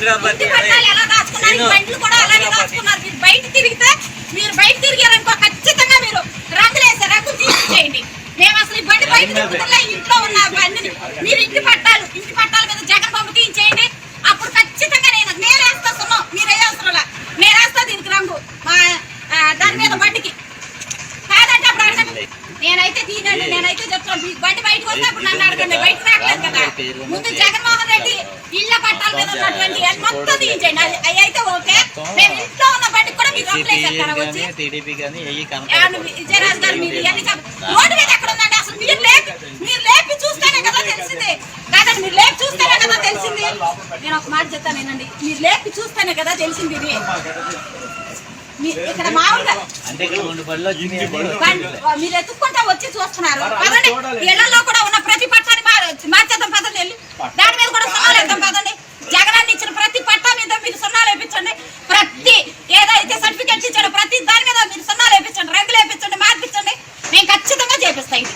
ఎలా దాచుకున్నారు, బండ్లు కూడా అలాగే దాచుకున్నారు. మీరు బయట తిరిగితే, మీరు బయట తిరిగారనుకో ఖచ్చితంగా మీరు రంగులు తీసేయండి. మేము అసలు ఈ బండి బయట తిరుగుతున్నా, ఇంట్లో ఉన్న బండిని మీరు ఇంటి పట్టాలు మీద జగన్ బొమ్మ తీయించేయండి. అప్పుడు ఖచ్చితంగా నేను వేస్తా సున్నాం, మీరు వేయవసరంలా, నేను వేస్తా దీనికి రంగు దాని మీద బండికి. కాదంటే అప్పుడు అడగండి, నేనైతే తీనండి, నేనైతే చెప్తాను. బండి బయటకు వస్తే అప్పుడు నన్ను అడగండి, బయటకు రావట్లేదు కదా. ముందు జగన్మోహన్ రెడ్డి ఇళ్ల పట్టాల మీద ఉన్నటువంటి మొత్తం తీయించండి, అవి అయితే ఓకే. మేము ఇంట్లో ఉన్న బండికి కూడా మీరు రంగులేసేస్తారా వచ్చి? విజయరాజు గారు మీరు ఇవన్నీ రోడ్డు మీద ఎక్కడ ఉందండి? అసలు మీరు లేపి చూస్తేనే కదా తెలిసింది. కాదండి, మీరు లేపి చూస్తేనే కదా తెలిసింది. నేను ఒక మాట చెప్తానేనండి, మీరు లేపి చూస్తేనే కదా తెలిసింది. ఇది ఇక్కడ మామూలుగా మీరు ఎత్తుక్కుంటా వచ్చి చూస్తున్నారు. పదండి, ఇళ్లలో కూడా ఉన్న ప్రతి పట్టాన్ని మార్చేద్దాం, పదండి వెళ్ళి దాని మీద కూడా సున్నాలు వేద్దాం. పదండి, జగనాన్ని ఇచ్చిన ప్రతి పట్టా మీద మీరు సున్నాలు వేయించండి. ప్రతి ఏదైతే సర్టిఫికెట్స్ ఇచ్చాడో ప్రతి దాని మీద మీరు సున్నాలు వేయించండి, రంగులు వేయించండి, మార్పించండి. మేము ఖచ్చితంగా చేపిస్తాం ఇది.